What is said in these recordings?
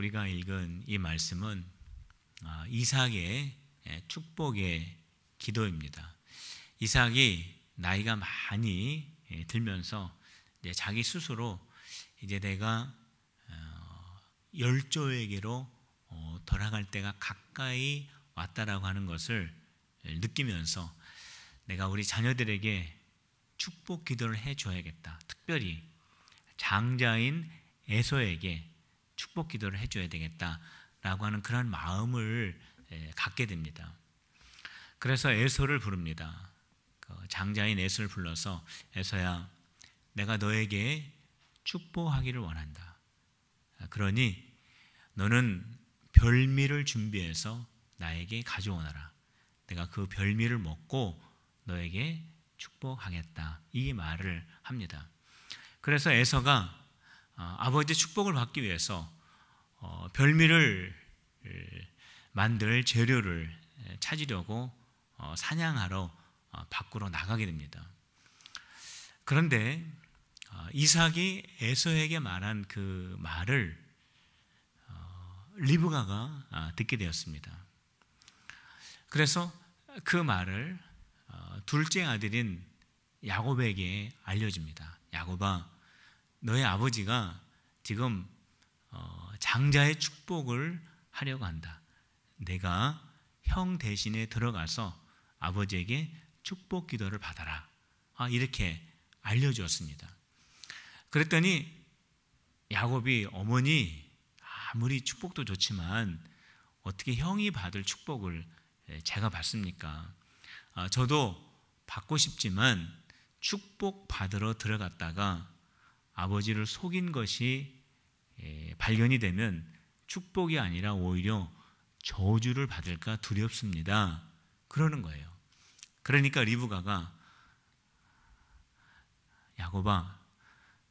우리가 읽은 이 말씀은 이삭의 축복의 기도입니다. 이삭이 나이가 많이 들면서 이제 자기 스스로 이제 내가 열조에게로 돌아갈 때가 가까이 왔다라고 하는 것을 느끼면서 내가 우리 자녀들에게 축복 기도를 해줘야겠다. 특별히 장자인 에서에게 축복 기도를 해줘야 되겠다라고 하는 그런 마음을 갖게 됩니다. 그래서 에서를 부릅니다. 장자인 에서를 불러서 에서야, 내가 너에게 축복하기를 원한다. 그러니 너는 별미를 준비해서 나에게 가져오너라. 내가 그 별미를 먹고 너에게 축복하겠다. 이 말을 합니다. 그래서 에서가 아버지의 축복을 받기 위해서 별미를 만들 재료를 찾으려고 사냥하러 밖으로 나가게 됩니다. 그런데 이삭이 에서에게 말한 그 말을 리브가가 듣게 되었습니다. 그래서 그 말을 둘째 아들인 야곱에게 알려줍니다. 야곱아, 너의 아버지가 지금 장자의 축복을 하려고 한다. 내가 형 대신에 들어가서 아버지에게 축복 기도를 받아라. 이렇게 알려주었습니다. 그랬더니 야곱이, 어머니, 아무리 축복도 좋지만 어떻게 형이 받을 축복을 제가 받습니까? 저도 받고 싶지만 축복 받으러 들어갔다가 아버지를 속인 것이 발견이 되면 축복이 아니라 오히려 저주를 받을까 두렵습니다. 그러는 거예요. 그러니까 리브가가, 야곱아,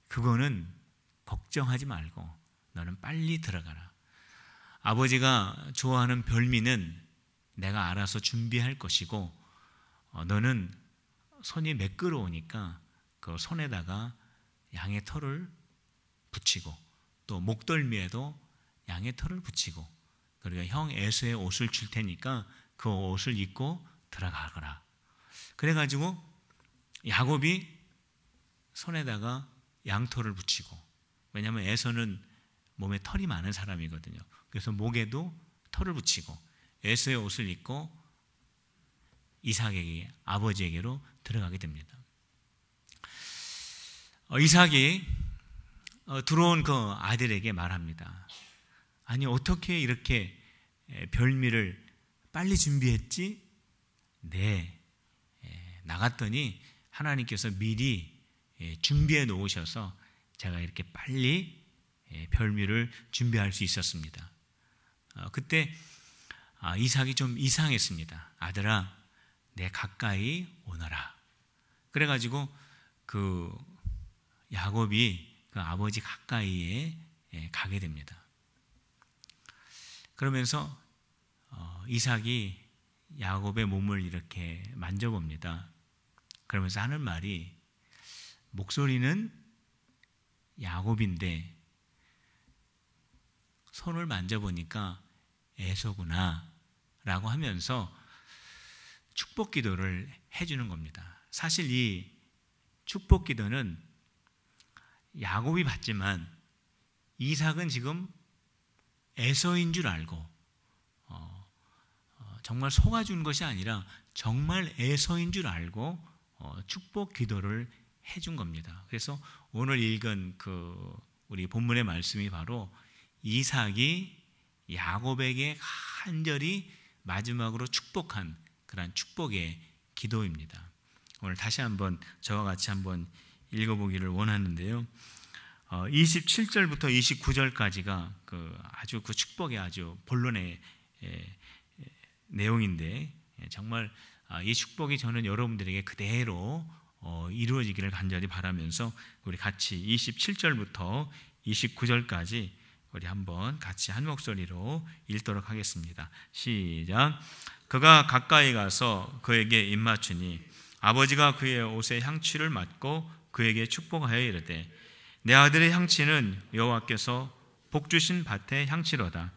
그거는 걱정하지 말고 너는 빨리 들어가라. 아버지가 좋아하는 별미는 내가 알아서 준비할 것이고 너는 손이 매끄러우니까 그 손에다가 양의 털을 붙이고 또 목덜미에도 양의 털을 붙이고, 그리고 형 에서의 옷을 줄 테니까 그 옷을 입고 들어가거라. 그래가지고 야곱이 손에다가 양털을 붙이고, 왜냐하면 에서는 몸에 털이 많은 사람이거든요. 그래서 목에도 털을 붙이고 에서의 옷을 입고 이삭에게, 아버지에게로 들어가게 됩니다. 이삭이 들어온 그 아들에게 말합니다. 아니, 어떻게 이렇게 별미를 빨리 준비했지? 네, 나갔더니 하나님께서 미리 준비해 놓으셔서 제가 이렇게 빨리 별미를 준비할 수 있었습니다. 그때 이삭이 좀 이상했습니다. 아들아, 내 가까이 오너라. 그래가지고 그 야곱이 그 아버지 가까이에 가게 됩니다. 그러면서 이삭이 야곱의 몸을 이렇게 만져봅니다. 그러면서 하는 말이, 목소리는 야곱인데 손을 만져보니까 에서구나 라고 하면서 축복 기도를 해주는 겁니다. 사실 이 축복 기도는 야곱이 받지만 이삭은 지금 에서인 줄 알고 정말 속아준 것이 아니라 정말 에서인 줄 알고 축복 기도를 해준 겁니다. 그래서 오늘 읽은 그 우리 본문의 말씀이 바로 이삭이 야곱에게 간절히 마지막으로 축복한 그런 축복의 기도입니다. 오늘 다시 한번 저와 같이 한번 읽어보기를 원하는데요. 27절부터 29절까지가 아주 그 축복의 아주 본론의 내용인데, 정말 이 축복이 저는 여러분들에게 그대로 이루어지기를 간절히 바라면서 우리 같이 27절부터 29절까지 우리 한번 같이 한 목소리로 읽도록 하겠습니다. 시작. 그가 가까이 가서 그에게 입맞추니 아버지가 그의 옷에 향취를 맡고 그에게 축복하여 이르되, 내 아들의 향취는 여호와께서 복 주신 밭의 향치로다.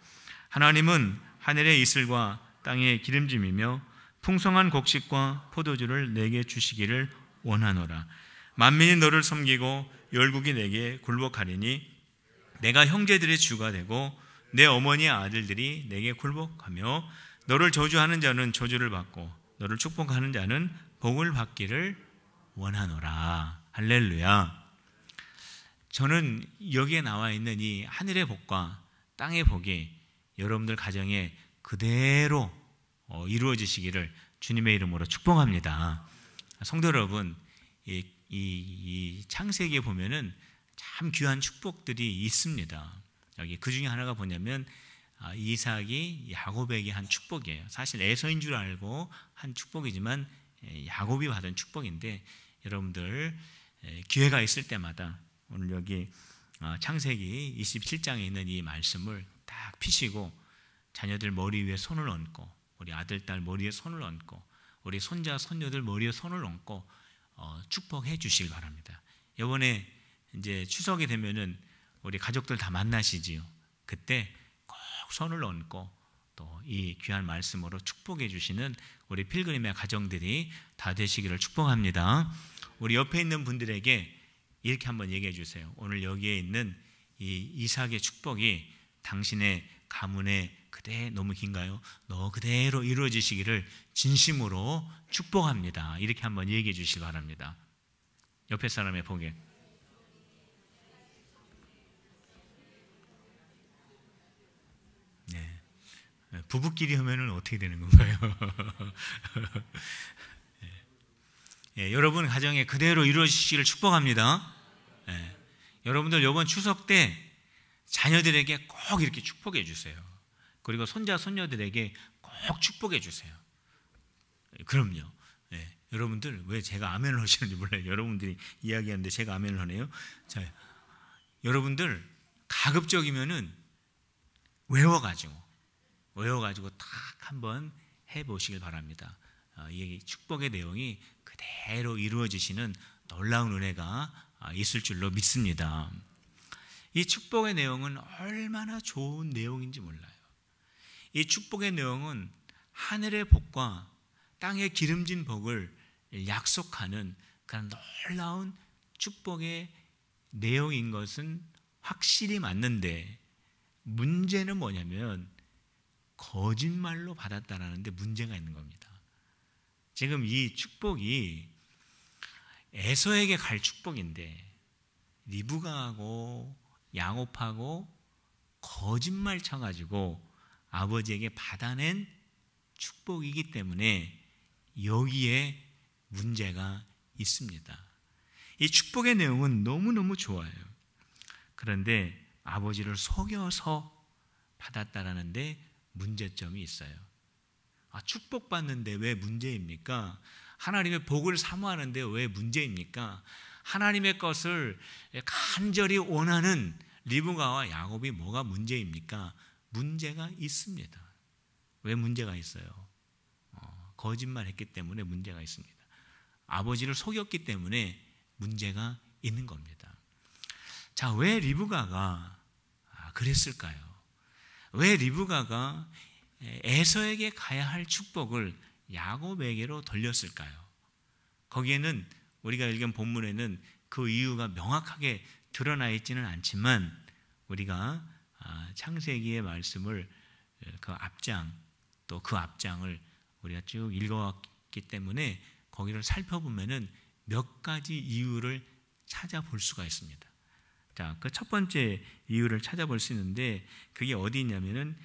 하나님은 하늘의 이슬과 땅의 기름짐이며 풍성한 곡식과 포도주를 내게 주시기를 원하노라. 만민이 너를 섬기고 열국이 내게 굴복하리니 내가 형제들의 주가 되고 내 어머니의 아들들이 내게 굴복하며 너를 저주하는 자는 저주를 받고 너를 축복하는 자는 복을 받기를 원하노라. 할렐루야. 저는 여기에 나와 있는 이 하늘의 복과 땅의 복이 여러분들 가정에 그대로 이루어지시기를 주님의 이름으로 축복합니다. 성도 여러분, 이 창세기에 보면은 참 귀한 축복들이 있습니다. 여기 그 중에 하나가 뭐냐면 이삭이 야곱에게 한 축복이에요. 사실 에서인 줄 알고 한 축복이지만 야곱이 받은 축복인데, 여러분들 기회가 있을 때마다 오늘 여기 창세기 27장에 있는 이 말씀을 딱 피시고 자녀들 머리 위에 손을 얹고, 우리 아들, 딸 머리에 손을 얹고, 우리 손자, 손녀들 머리에 손을 얹고 축복해 주시길 바랍니다. 이번에 이제 추석이 되면은 우리 가족들 다 만나시지요. 그때 꼭 손을 얹고 또 이 귀한 말씀으로 축복해 주시는 우리 필그림의 가정들이 다 되시기를 축복합니다. 우리 옆에 있는 분들에게 이렇게 한번 얘기해 주세요. 오늘 여기에 있는 이 이삭의 축복이 당신의 가문에 너무 긴가요? 너 그대로 이루어지시기를 진심으로 축복합니다. 이렇게 한번 얘기해 주시기 바랍니다. 옆에 사람의 보게. 네. 부부끼리 하면은 어떻게 되는 건가요? 네. 여러분 가정에 그대로 이루어지시기를 축복합니다. 네. 여러분들 이번 추석 때 자녀들에게 꼭 이렇게 축복해 주세요. 그리고 손자, 손녀들에게 꼭 축복해 주세요. 그럼요. 네. 여러분들 왜 제가 아멘을 하시는지 몰라요. 여러분들이 이야기하는데 제가 아멘을 하네요. 자, 여러분들 가급적이면은 외워가지고 딱 한번 해보시길 바랍니다. 이 축복의 내용이 그대로 이루어지시는 놀라운 은혜가 있을 줄로 믿습니다. 이 축복의 내용은 얼마나 좋은 내용인지 몰라요. 이 축복의 내용은 하늘의 복과 땅의 기름진 복을 약속하는 그런 놀라운 축복의 내용인 것은 확실히 맞는데, 문제는 뭐냐면 거짓말로 받았다라는 데 문제가 있는 겁니다. 지금 이 축복이 에서에게 갈 축복인데 리브가하고 야곱하고 거짓말 쳐가지고 아버지에게 받아낸 축복이기 때문에 여기에 문제가 있습니다. 이 축복의 내용은 너무너무 좋아요. 그런데 아버지를 속여서 받았다라는데 문제점이 있어요. 축복받는데 왜 문제입니까? 하나님의 복을 사모하는데 왜 문제입니까? 하나님의 것을 간절히 원하는 리브가와 야곱이 뭐가 문제입니까? 문제가 있습니다. 왜 문제가 있어요? 거짓말했기 때문에 문제가 있습니다. 아버지를 속였기 때문에 문제가 있는 겁니다. 자, 왜 리브가가 그랬을까요? 왜 리브가가 에서에게 가야 할 축복을 야곱에게로 돌렸을까요? 거기에는 우리가 읽은 본문에는 그 이유가 명확하게 드러나 있지는 않지만, 우리가 창세기의 말씀을 그 앞장 또 그 앞장을 우리가 쭉 읽어왔기 때문에 거기를 살펴보면은 몇 가지 이유를 찾아볼 수가 있습니다. 자, 그 첫 번째 이유를 찾아볼 수 있는데 그게 어디 있냐면은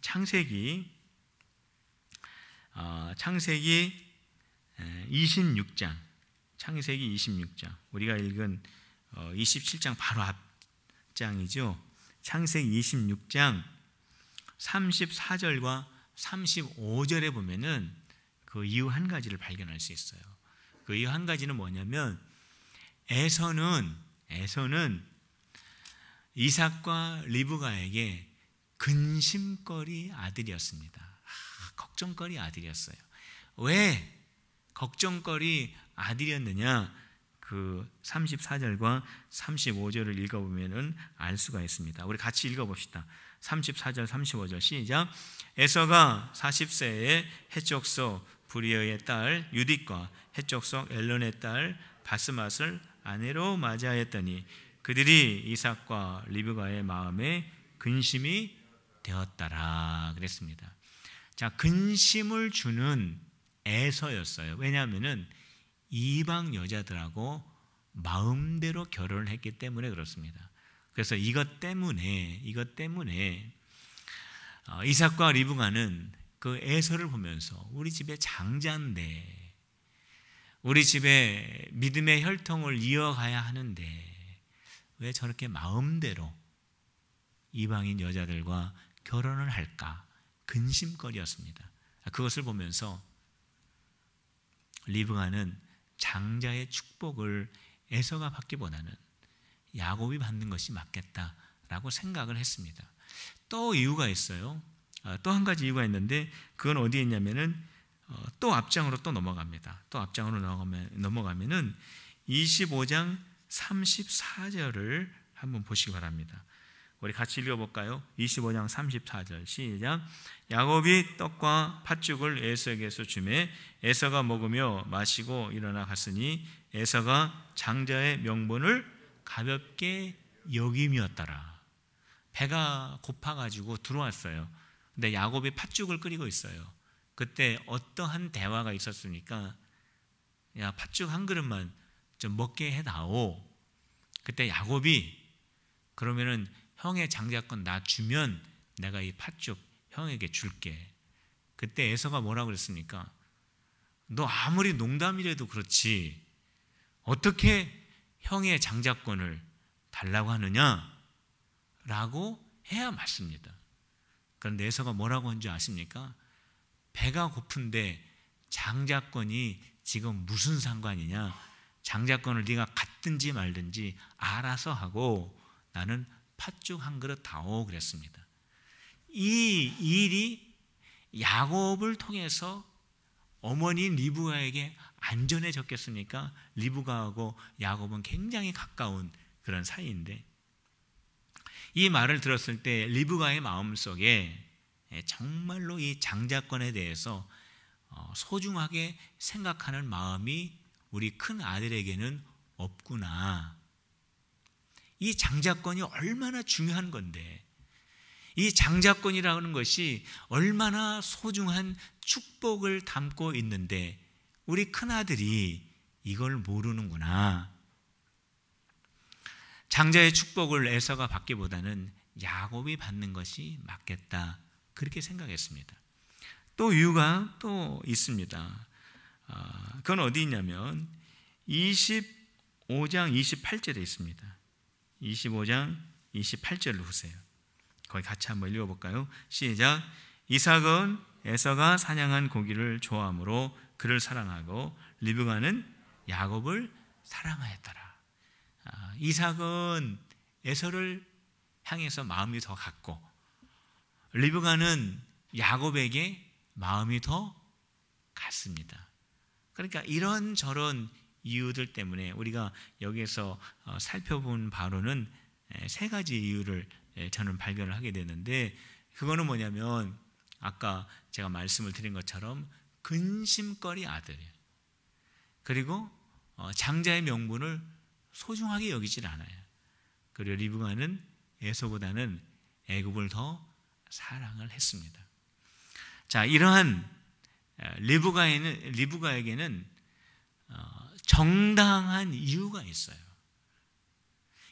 창세기 26장, 창세기 26장, 우리가 읽은 27장 바로 앞장이죠. 창세기 26장 34절과 35절에 보면은 그 이유 한 가지를 발견할 수 있어요. 그 이유 한 가지는 뭐냐면 에서는 이삭과 리브가에게 근심거리 아들이었습니다. 걱정거리 아들이었어요. 왜 걱정거리 아들이었느냐? 그 그 34절과 35절을 읽어보면 알 수가 있습니다. 우리 같이 읽어봅시다. 34절 35절 시작. 에서가 40세에 헷족속 브리어의 딸 유딧과 헷족속 엘론의 딸 바스맛을 아내로 맞이하였더니 그들이 이삭과 리브가의 마음에 근심이 되었더라 그랬습니다. 자, 근심을 주는 에서였어요. 왜냐하면은 이방 여자들하고 마음대로 결혼을 했기 때문에 그렇습니다. 그래서 이것 때문에 이삭과 리브가는 그 에서를 보면서 우리 집에 장자인데, 우리 집에 믿음의 혈통을 이어가야 하는데 왜 저렇게 마음대로 이방인 여자들과 결혼을 할까? 근심거리였습니다. 그것을 보면서 리브가는 장자의 축복을 에서가 받기보다는 야곱이 받는 것이 맞겠다라고 생각을 했습니다. 또 이유가 있어요. 또 한 가지 이유가 있는데 그건 어디에 있냐면은 또 앞장으로 또 넘어갑니다. 또 앞장으로 넘어가면은 25장 34절을 한번 보시기 바랍니다. 우리 같이 읽어볼까요? 25장 34절 시작. 야곱이 떡과 팥죽을 에서에게서 주매 에서가 먹으며 마시고 일어나 갔으니 에서가 장자의 명분을 가볍게 여김이었더라. 배가 고파가지고 들어왔어요. 근데 야곱이 팥죽을 끓이고 있어요. 그때 어떠한 대화가 있었습니까? 야, 팥죽 한 그릇만 좀 먹게 해다오. 그때 야곱이 그러면은 형의 장자권 나 주면 내가 이 팥죽 형에게 줄게. 그때 에서가 뭐라고 그랬습니까? 너 아무리 농담이라도 그렇지 어떻게 형의 장자권을 달라고 하느냐? 라고 해야 맞습니다. 그런데 에서가 뭐라고 한 줄 아십니까? 배가 고픈데 장자권이 지금 무슨 상관이냐? 장자권을 네가 갖든지 말든지 알아서 하고 나는 팥죽 한 그릇 다오 그랬습니다. 이 일이 야곱을 통해서 어머니인 리브가에게 안전해졌겠습니까? 리브가하고 야곱은 굉장히 가까운 그런 사이인데 이 말을 들었을 때 리브가의 마음속에 정말로 이 장자권에 대해서 소중하게 생각하는 마음이 우리 큰 아들에게는 없구나. 이 장자권이 얼마나 중요한 건데 이 장자권이라는 것이 얼마나 소중한 축복을 담고 있는데 우리 큰아들이 이걸 모르는구나. 장자의 축복을 에서가 받기보다는 야곱이 받는 것이 맞겠다. 그렇게 생각했습니다. 또 이유가 또 있습니다. 그건 어디 있냐면 25장 28절에 있습니다. 25장 28절을 보세요. 거기 같이 한번 읽어볼까요? 시작. 이삭은 에서가 사냥한 고기를 좋아하므로 그를 사랑하고 리브가는 야곱을 사랑하였더라. 이삭은 에서를 향해서 마음이 더 갔고 리브가는 야곱에게 마음이 더 갔습니다. 그러니까 이런저런 이유들 때문에 우리가 여기에서 살펴본 바로는 세 가지 이유를 저는 발견을 하게 되는데 그거는 뭐냐면 아까 제가 말씀을 드린 것처럼 근심거리 아들 그리고 장자의 명분을 소중하게 여기질 않아요. 그리고 리브가는 에서보다는 애굽을 더 사랑을 했습니다. 자, 이러한 리브가에게는 정당한 이유가 있어요.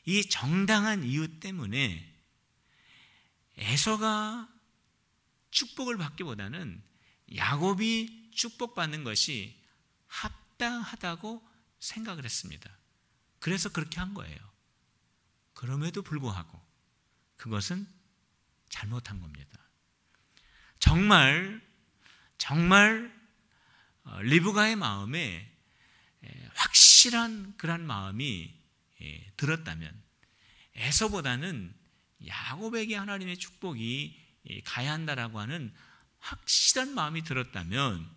이 정당한 이유 때문에 에서가 축복을 받기보다는 야곱이 축복받는 것이 합당하다고 생각을 했습니다. 그래서 그렇게 한 거예요. 그럼에도 불구하고 그것은 잘못한 겁니다. 정말 리브가의 마음에 확실한 그런 마음이 들었다면 에서보다는 야곱에게 하나님의 축복이 가야 한다라고 하는 확실한 마음이 들었다면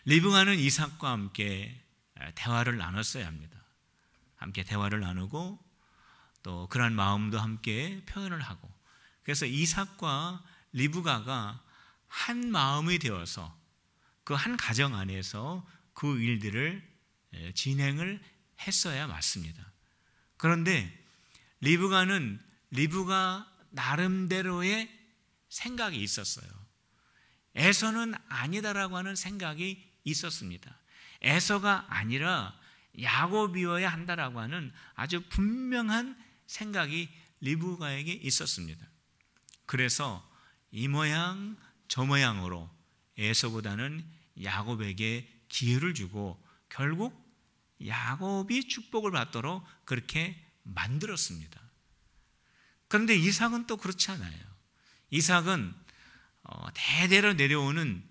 리브가는 이삭과 함께 대화를 나눴어야 합니다. 함께 대화를 나누고 또 그런 마음도 함께 표현을 하고, 그래서 이삭과 리브가가 한 마음이 되어서 그 한 가정 안에서 그 일들을 진행을 했어야 맞습니다. 그런데 리브가 나름대로의 생각이 있었어요. 에서는 아니다라고 하는 생각이 있었습니다. 에서가 아니라 야곱이어야 한다라고 하는 아주 분명한 생각이 리브가에게 있었습니다. 그래서 이 모양 저 모양으로 에서보다는 야곱에게 기회를 주고 결국 야곱이 축복을 받도록 그렇게 만들었습니다. 그런데 이삭은 또 그렇지 않아요. 이삭은 대대로 내려오는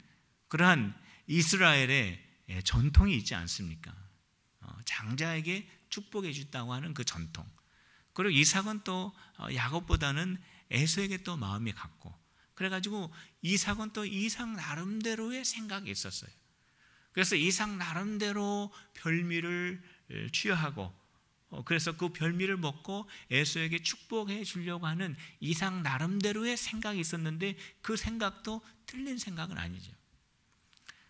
그러한 이스라엘의 전통이 있지 않습니까? 장자에게 축복해 주다고 하는 그 전통. 그리고 이삭은 또 야곱보다는 에서에게 또 마음이 갔고, 그래가지고 이삭은 또 이삭 나름대로의 생각이 있었어요. 그래서 이삭 나름대로 별미를 취하고, 그래서 그 별미를 먹고 에서에게 축복해 주려고 하는 이삭 나름대로의 생각이 있었는데 그 생각도 틀린 생각은 아니죠.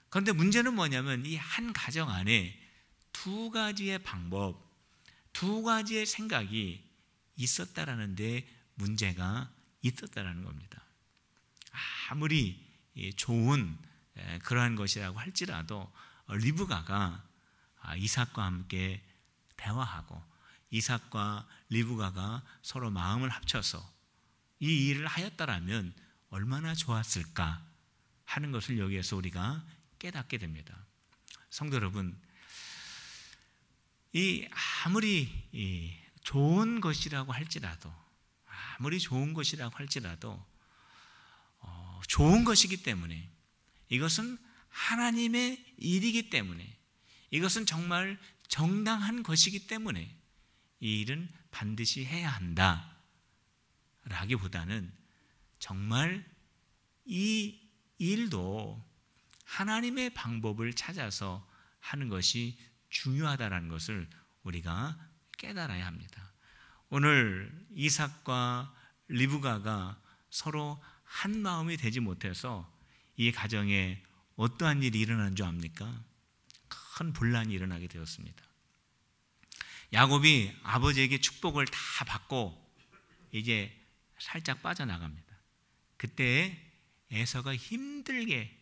그런데 문제는 뭐냐면 이 한 가정 안에 두 가지의 방법, 두 가지의 생각이 있었다라는 데 문제가 있었다라는 겁니다. 아무리 좋은 그러한 것이라고 할지라도 리브가가 이삭과 함께 대화하고 이삭과 리브가가 서로 마음을 합쳐서 이 일을 하였다라면 얼마나 좋았을까 하는 것을 여기에서 우리가 깨닫게 됩니다. 성도 여러분, 아무리 좋은 것이라고 할지라도, 좋은 것이기 때문에, 이것은 하나님의 일이기 때문에, 이것은 정말 정당한 것이기 때문에 이 일은 반드시 해야 한다 라기보다는 정말 이 일도 하나님의 방법을 찾아서 하는 것이 중요하다는 것을 우리가 깨달아야 합니다. 오늘 이삭과 리브가가 서로 한 마음이 되지 못해서 이 가정에 어떠한 일이 일어난 줄 압니까? 큰 분란이 일어나게 되었습니다. 야곱이 아버지에게 축복을 다 받고 이제 살짝 빠져나갑니다. 그때 에서가 힘들게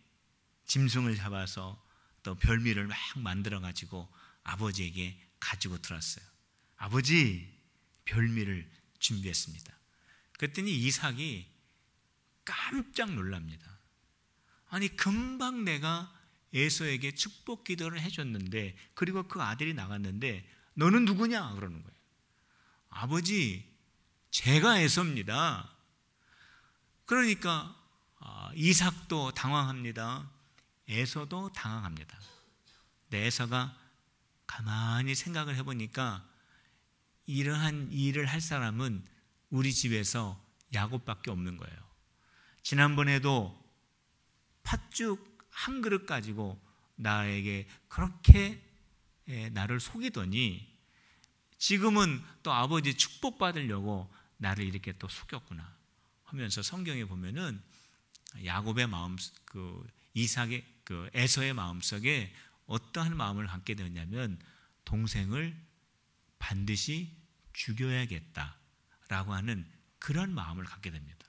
짐승을 잡아서 또 별미를 막 만들어 가지고 아버지에게 가지고 들었어요. 아버지, 별미를 준비했습니다. 그랬더니 이삭이 깜짝 놀랍니다. 아니, 금방 내가 에서에게 축복 기도를 해줬는데, 그리고 그 아들이 나갔는데 너는 누구냐? 그러는 거예요. 아버지, 제가 에서입니다. 그러니까 이삭도 당황합니다. 에서도 당황합니다. 근데 에서가 가만히 생각을 해보니까 이러한 일을 할 사람은 우리 집에서 야곱밖에 없는 거예요. 지난번에도 팥죽 한 그릇 가지고 나에게 그렇게 나를 속이더니 지금은 또 아버지 축복받으려고 나를 이렇게 또 속였구나 하면서 성경에 보면은 야곱의 마음, 이삭의 에서의 마음속에 어떠한 마음을 갖게 되었냐면 동생을 반드시 죽여야겠다라고 하는 그런 마음을 갖게 됩니다.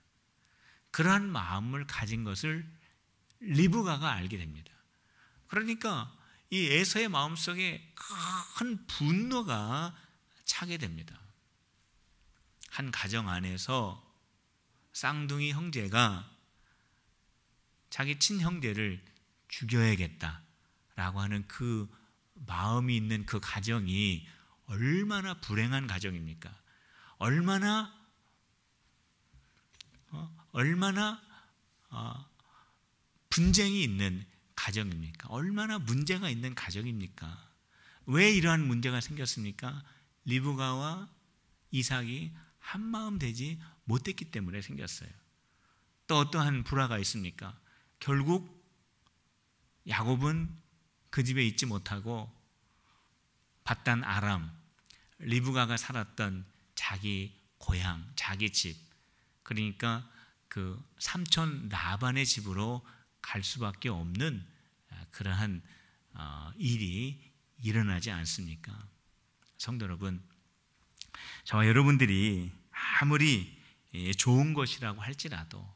그러한 마음을 가진 것을 리브가가 알게 됩니다. 그러니까 이 에서의 마음속에 큰 분노가 차게 됩니다. 한 가정 안에서 쌍둥이 형제가 자기 친형제를 죽여야겠다라고 하는 그 마음이 있는 그 가정이 얼마나 불행한 가정입니까? 얼마나 분쟁이 있는 가정입니까? 얼마나 문제가 있는 가정입니까? 왜 이러한 문제가 생겼습니까? 리브가와 이삭이 한마음 되지 못했기 때문에 생겼어요. 또 어떠한 불화가 있습니까? 결국 야곱은 그 집에 있지 못하고 밧단 아람, 리브가가 살았던 자기 고향, 자기 집, 그러니까 그 삼촌 라반의 집으로 갈 수밖에 없는 그러한 일이 일어나지 않습니까? 성도 여러분, 저와 여러분들이 아무리 좋은 것이라고 할지라도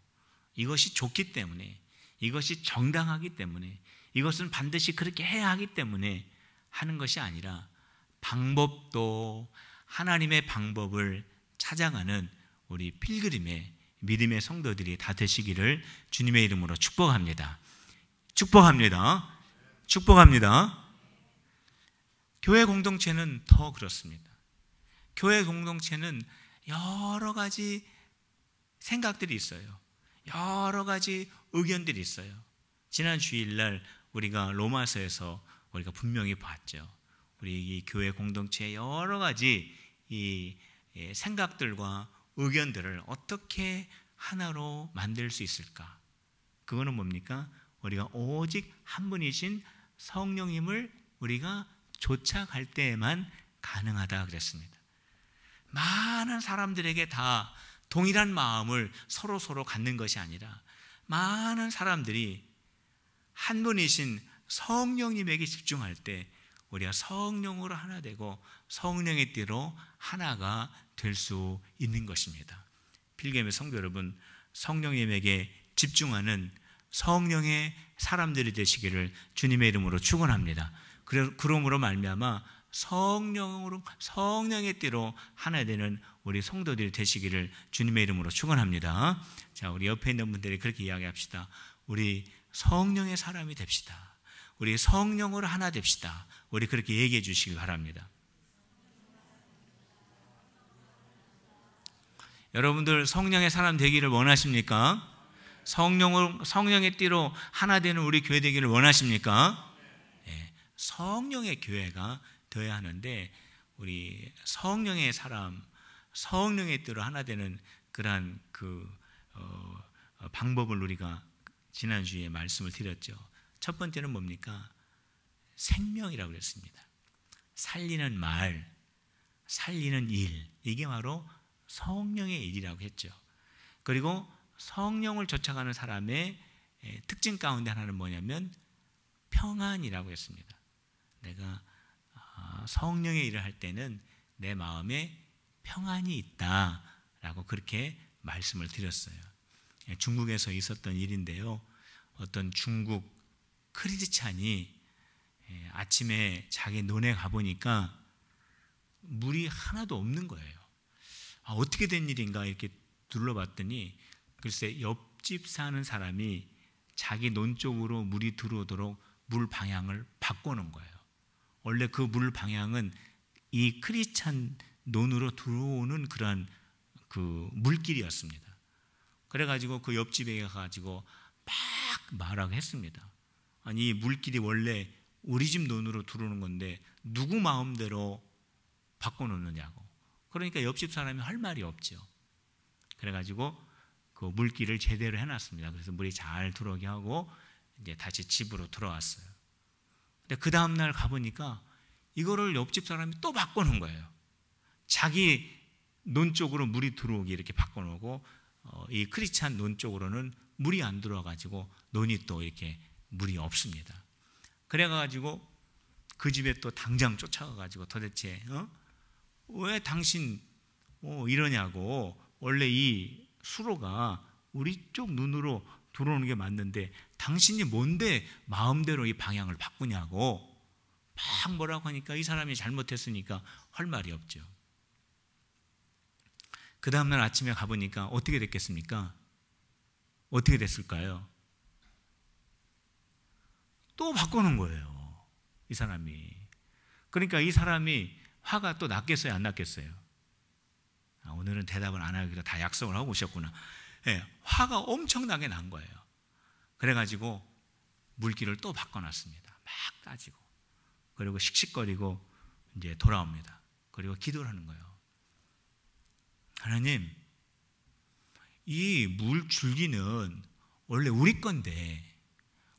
이것이 좋기 때문에, 이것이 정당하기 때문에, 이것은 반드시 그렇게 해야 하기 때문에 하는 것이 아니라 방법도 하나님의 방법을 찾아가는 우리 필그림의 믿음의 성도들이 다 되시기를 주님의 이름으로 축복합니다. 축복합니다. 축복합니다. 교회 공동체는 더 그렇습니다. 교회 공동체는 여러 가지 생각들이 있어요. 여러 가지 의견들이 있어요. 지난 주일날 우리가 로마서에서 우리가 분명히 봤죠. 우리 이 교회 공동체의 여러 가지 이 생각들과 의견들을 어떻게 하나로 만들 수 있을까? 그거는 뭡니까? 우리가 오직 한 분이신 성령님을 우리가 쫓아갈 때에만 가능하다 그랬습니다. 많은 사람들에게 다 동일한 마음을 서로 갖는 것이 아니라 많은 사람들이 한 분이신 성령님에게 집중할 때 우리가 성령으로 하나 되고 성령의 띠로 하나가 될 수 있는 것입니다. 필gem의 성도 여러분, 성령님에게 집중하는 성령의 사람들이 되시기를 주님의 이름으로 축원합니다. 그러므로 말미암아 성령의 띠로 하나 되는 우리 성도들이 되시기를 주님의 이름으로 축원합니다. 자, 우리 옆에 있는 분들이 그렇게 이야기합시다. 우리 성령의 사람이 됩시다. 우리 성령으로 하나 됩시다. 우리 그렇게 얘기해 주시기 바랍니다. 여러분들 성령의 사람 되기를 원하십니까? 성령의 띠로 하나 되는 우리 교회 되기를 원하십니까? 네, 성령의 교회가 되어야 하는데 우리 성령의 사람, 성령의 띠로 하나 되는 그러한 방법을 우리가 지난주에 말씀을 드렸죠. 첫 번째는 뭡니까? 생명이라고 그랬습니다. 살리는 말, 살리는 일, 이게 바로 성령의 일이라고 했죠. 그리고 성령을 쫓아가는 사람의 특징 가운데 하나는 뭐냐면 평안이라고 했습니다. 내가 성령의 일을 할 때는 내 마음에 평안이 있다라고 그렇게 말씀을 드렸어요. 중국에서 있었던 일인데요. 어떤 중국 크리스찬이 아침에 자기 논에 가보니까 물이 하나도 없는 거예요. 어떻게 된 일인가 이렇게 둘러봤더니 글쎄 옆집 사는 사람이 자기 논 쪽으로 물이 들어오도록 물 방향을 바꿔놓은 거예요. 원래 그 물 방향은 이 크리스찬 논으로 들어오는 그러한 그 물길이었습니다. 그래가지고 그 옆집에 가가지고 막 말하고 했습니다. 아니 이 물길이 원래 우리 집 논으로 들어오는 건데 누구 마음대로 바꿔놓느냐고. 그러니까 옆집 사람이 할 말이 없죠. 그래가지고 그 물길을 제대로 해놨습니다. 그래서 물이 잘 들어오게 하고 이제 다시 집으로 들어왔어요. 근데 그 다음날 가보니까 이거를 옆집 사람이 또 바꿔놓은 거예요. 자기 논 쪽으로 물이 들어오게 이렇게 바꿔놓고 이 크리스찬 논 쪽으로는 물이 안 들어와가지고 논이 또 이렇게 물이 없습니다. 그래가지고 그 집에 또 당장 쫓아가가지고 도대체 왜 당신 이러냐고. 원래 이 수로가 우리 쪽 눈으로 들어오는 게 맞는데 당신이 뭔데 마음대로 이 방향을 바꾸냐고 막 뭐라고 하니까 이 사람이 잘못했으니까 할 말이 없죠. 그 다음날 아침에 가보니까 어떻게 됐겠습니까? 어떻게 됐을까요? 또 바꾸는 거예요, 이 사람이. 그러니까 이 사람이 화가 또 났겠어요, 안 났겠어요? 오늘은 대답을 안 하기로 다 약속을 하고 오셨구나. 네, 화가 엄청나게 난 거예요. 그래가지고 물길을 또 바꿔놨습니다. 막 따지고. 그리고 씩씩거리고 이제 돌아옵니다. 그리고 기도를 하는 거예요. 하나님, 이 물줄기는 원래 우리 건데,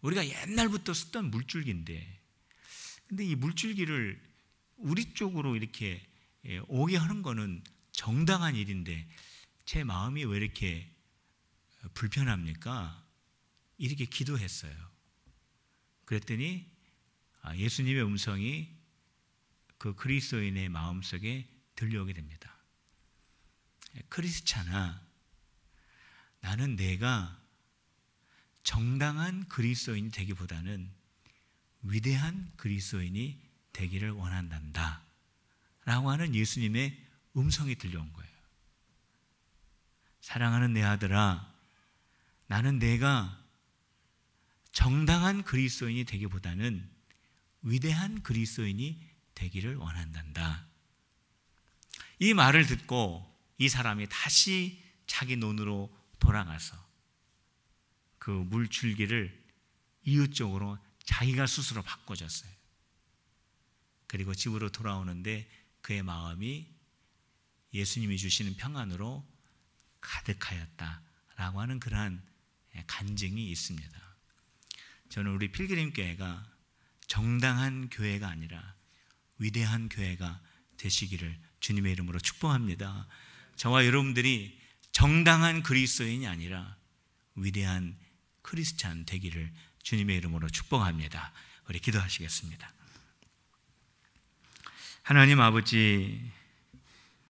우리가 옛날부터 쓰던 물줄기인데, 근데 이 물줄기를 우리 쪽으로 이렇게 오게 하는 거는 정당한 일인데 제 마음이 왜 이렇게 불편합니까? 이렇게 기도했어요. 그랬더니 예수님의 음성이 그 그리스도인의 마음속에 들려오게 됩니다. 크리스찬아, 나는 내가 정당한 그리스도인이 되기보다는 위대한 그리스도인이 되기를 원한단다 라고 하는 예수님의 음성이 들려온 거예요. 사랑하는 내 아들아, 나는 내가 정당한 그리스도인이 되기보다는 위대한 그리스도인이 되기를 원한단다. 이 말을 듣고 이 사람이 다시 자기 논으로 돌아가서 그 물줄기를 이웃쪽으로 자기가 스스로 바꿔줬어요. 그리고 집으로 돌아오는데 그의 마음이 예수님이 주시는 평안으로 가득하였다라고 하는 그러한 간증이 있습니다. 저는 우리 필그림 교회가 정당한 교회가 아니라 위대한 교회가 되시기를 주님의 이름으로 축복합니다. 저와 여러분들이 정당한 그리스도인이 아니라 위대한 크리스찬 되기를 주님의 이름으로 축복합니다. 우리 기도하시겠습니다. 하나님 아버지,